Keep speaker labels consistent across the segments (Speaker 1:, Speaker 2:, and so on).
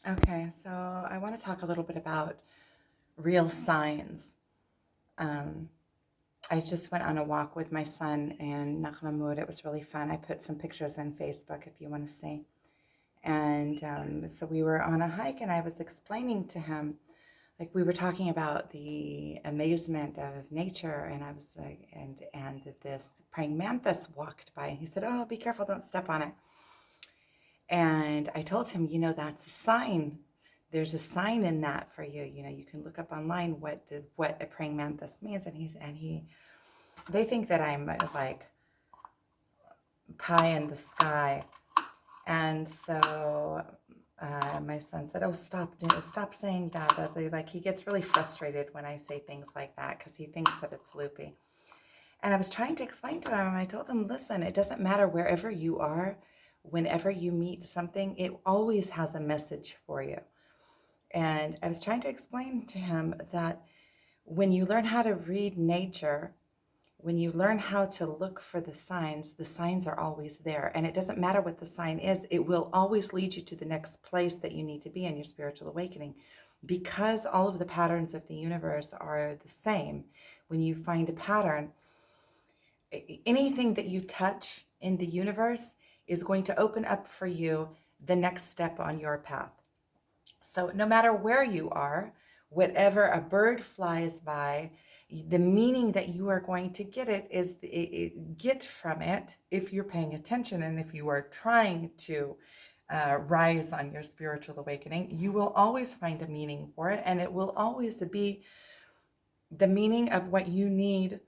Speaker 1: Okay, so I want to talk a little bit about real signs. Um, I just went on a walk with my son in Nakhamud. It was really fun. I put some pictures on Facebook if you want to see. And so we were on a hike, and I was explaining to him, like we were talking about the amazement of nature, and I was like, and this praying mantis walked by, and he said, "Oh, be careful, don't step on it." And I told him, that's a sign. There's a sign in that for you. You can look up online what a praying mantis means. They think that I'm like pie in the sky. And so my son said, "Oh, stop saying that." Like he gets really frustrated when I say things like that because he thinks that it's loopy. And I was trying to explain to him, and I told him, listen, it doesn't matter wherever you are, whenever you meet something, it always has a message for you. And I was trying to explain to him that when you learn how to read nature, when you learn how to look for the signs are always there. And it doesn't matter what the sign is, it will always lead you to the next place that you need to be in your spiritual awakening. Because all of the patterns of the universe are the same, when you find a pattern, anything that you touch in the universe is going to open up for you the next step on your path. So no matter where you are, whatever a bird flies by, the meaning that you are going to get from it if you're paying attention and if you are trying to rise on your spiritual awakening, you will always find a meaning for it, and it will always be the meaning of what you need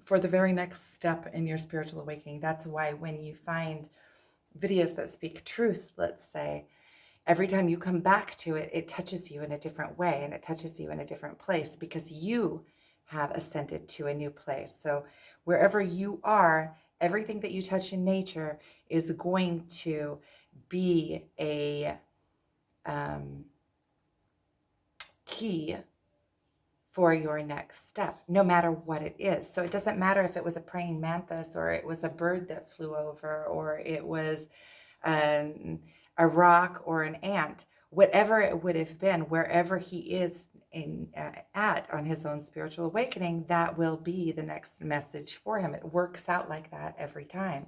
Speaker 1: for the very next step in your spiritual awakening. That's why when you find videos that speak truth, let's say, every time you come back to it, it touches you in a different way and it touches you in a different place because you have ascended to a new place. So wherever you are, everything that you touch in nature is going to be a key for your next step, no matter what it is. So it doesn't matter if it was a praying mantis or it was a bird that flew over or it was um, a rock or an ant, whatever it would have been, wherever he is at on his own spiritual awakening, that will be the next message for him. It works out like that every time.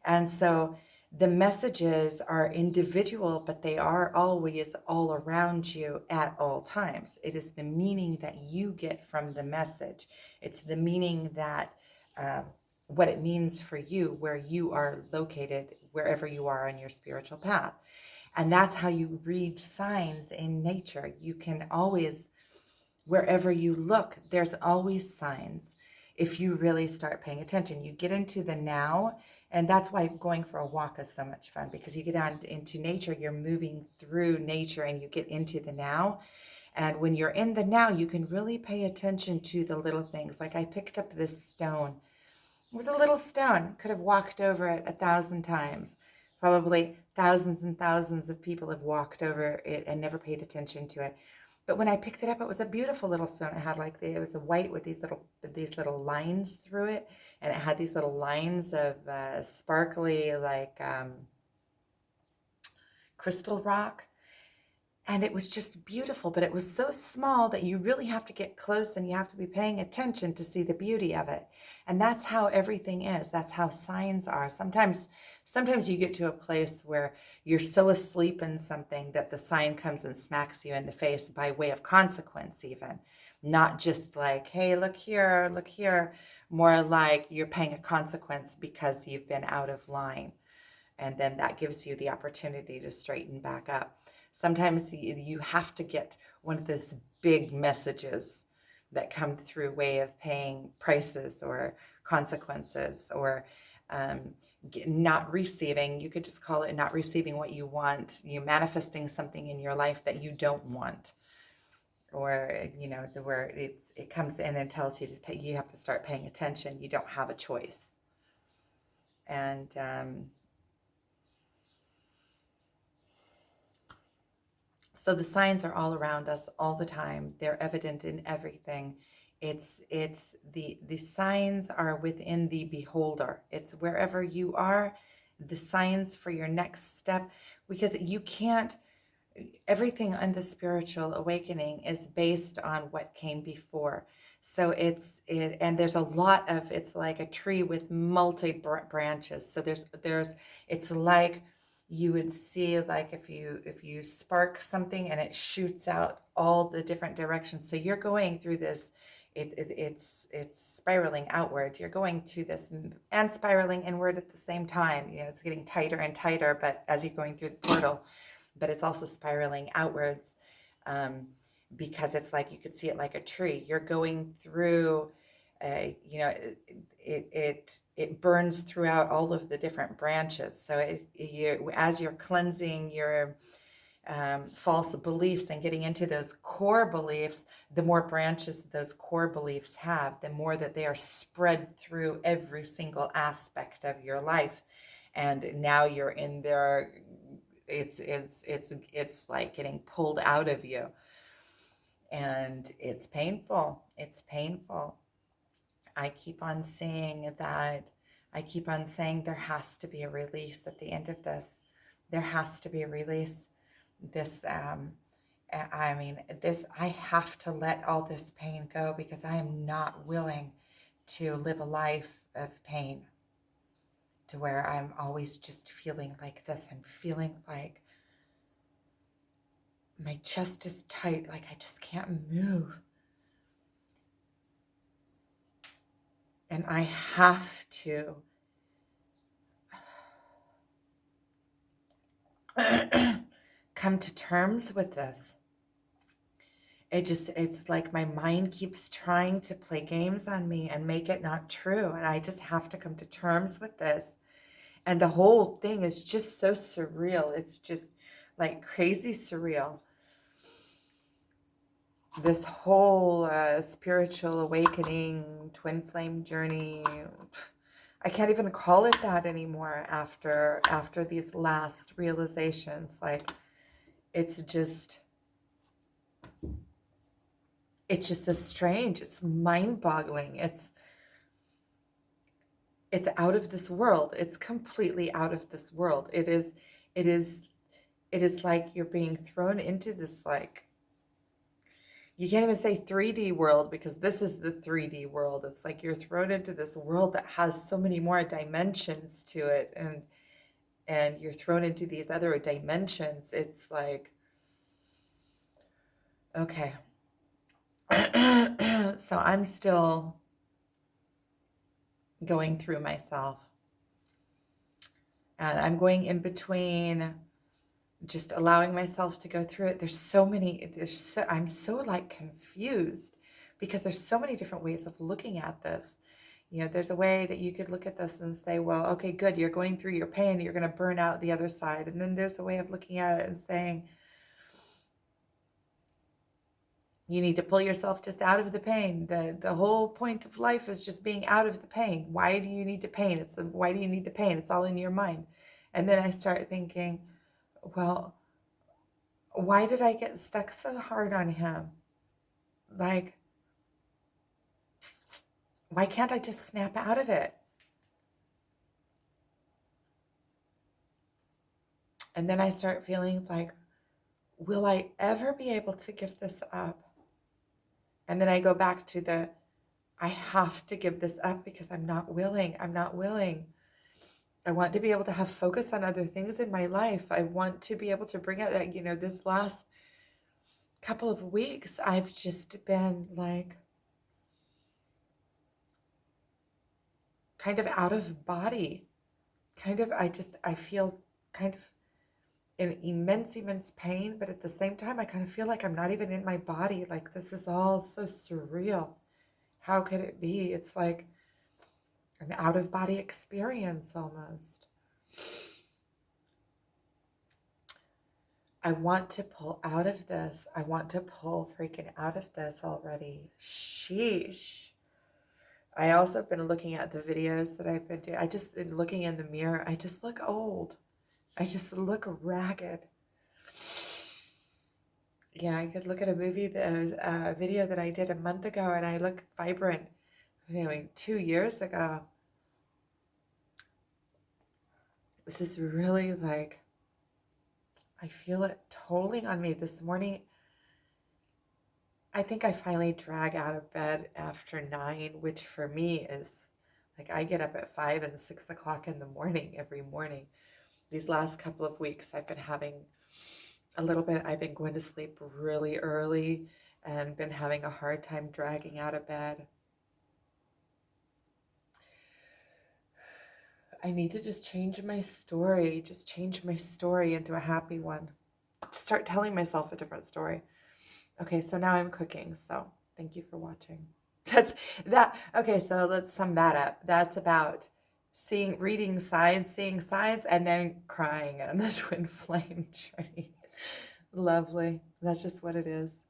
Speaker 1: And so the messages are individual, but they are always all around you at all times. It is the meaning that you get from the message. It's the meaning that what it means for you, where you are located, wherever you are on your spiritual path. And that's how you read signs in nature. You can always, wherever you look, there's always signs if you really start paying attention. You get into the now, and that's why going for a walk is so much fun because you get out into nature, you're moving through nature and you get into the now. And when you're in the now, you can really pay attention to the little things. Like I picked up this stone. It was a little stone. Could have walked over it 1,000 times. Probably thousands and thousands of people have walked over it and never paid attention to it. But when I picked it up, it was a beautiful little stone. It had it was a white with these little lines through it, and it had these little lines of sparkly crystal rock. And it was just beautiful, but it was so small that you really have to get close and you have to be paying attention to see the beauty of it. And that's how everything is. That's how signs are. Sometimes you get to a place where you're so asleep in something that the sign comes and smacks you in the face by way of consequence, even. Not just like, hey, look here. More like you're paying a consequence because you've been out of line, and then that gives you the opportunity to straighten back up. Sometimes you have to get one of those big messages that come through way of paying prices or consequences or not receiving. You could just call it not receiving what you want. You manifesting something in your life that you don't want, or where it comes in and tells you to pay, you have to start paying attention. You don't have a choice, and so the signs are all around us all the time. They're evident in everything. The signs are within the beholder. It's wherever you are, the signs for your next step, because you can't everything on the spiritual awakening is based on what came before. So and there's a lot of, it's like a tree with multi branches. So it's like you would see, like if you spark something and it shoots out all the different directions. So you're going through this, it's spiraling outward. You're going through this and spiraling inward at the same time. It's getting tighter and tighter, but as you're going through the portal, but it's also spiraling outwards, um, because it's like you could see it like a tree. You're going through, it burns throughout all of the different branches. So as you're cleansing your false beliefs and getting into those core beliefs, the more branches those core beliefs have, the more that they are spread through every single aspect of your life. And now you're in there, it's like getting pulled out of you, and it's painful. It's painful. I keep on saying that. I keep on saying there has to be a release at the end of this. There has to be a release. This, I mean, I have to let all this pain go, because I am not willing to live a life of pain to where I'm always just feeling like this. I'm feeling like my chest is tight, like I just can't move. And I have to come to terms with this. It's like my mind keeps trying to play games on me and make it not true. And I just have to come to terms with this. And the whole thing is just so surreal. It's just like crazy surreal. This whole spiritual awakening, twin flame journey, I can't even call it that anymore after these last realizations. Like it's just so strange. It's mind-boggling. It's out of this world. It's completely out of this world. It is like you're being thrown into this, like, you can't even say 3D world, because this is the 3D world. It's like you're thrown into this world that has so many more dimensions to it, and you're thrown into these other dimensions. It's like, okay. So I'm still going through myself, and I'm going in between, just allowing myself to go through it. I'm so like confused, because there's so many different ways of looking at this. There's a way that you could look at this and say, well, okay, good, you're going through your pain, you're going to burn out the other side. And then there's a way of looking at it and saying, you need to pull yourself just out of the pain. The whole point of life is just being out of the pain. Why do you need the pain? Why do you need the pain? It's all in your mind. And then I start thinking, well, why did I get stuck so hard on him? Like, why can't I just snap out of it? And then I start feeling like, will I ever be able to give this up? And then I go back to I have to give this up, because I'm not willing. I'm not willing. I want to be able to have focus on other things in my life. I want to be able to bring out that, this last couple of weeks, I've just been like kind of out of body. I feel kind of in immense pain, but at the same time, I kind of feel like I'm not even in my body. Like, this is all so surreal. How could it be? It's like an out of body experience almost. I want to pull out of this. I want to pull freaking out of this already. Sheesh. I also have been looking at the videos that I've been doing. Looking in the mirror, I just look old. I just look ragged. Yeah, I could look at a video that I did a month ago, and I look vibrant. 2 years ago. This is really like, I feel it totally on me. This morning, I think I finally drag out of bed after 9, which for me is like I get up at 5 and 6 o'clock in the morning every morning. These last couple of weeks, I've been having I've been going to sleep really early and been having a hard time dragging out of bed. I need to just change my story into a happy one. Start telling myself a different story. Okay, so now I'm cooking. So thank you for watching. That's that. Okay, so let's sum that up. That's about reading signs, seeing signs, and then crying on the twin flame tree. Lovely. That's just what it is.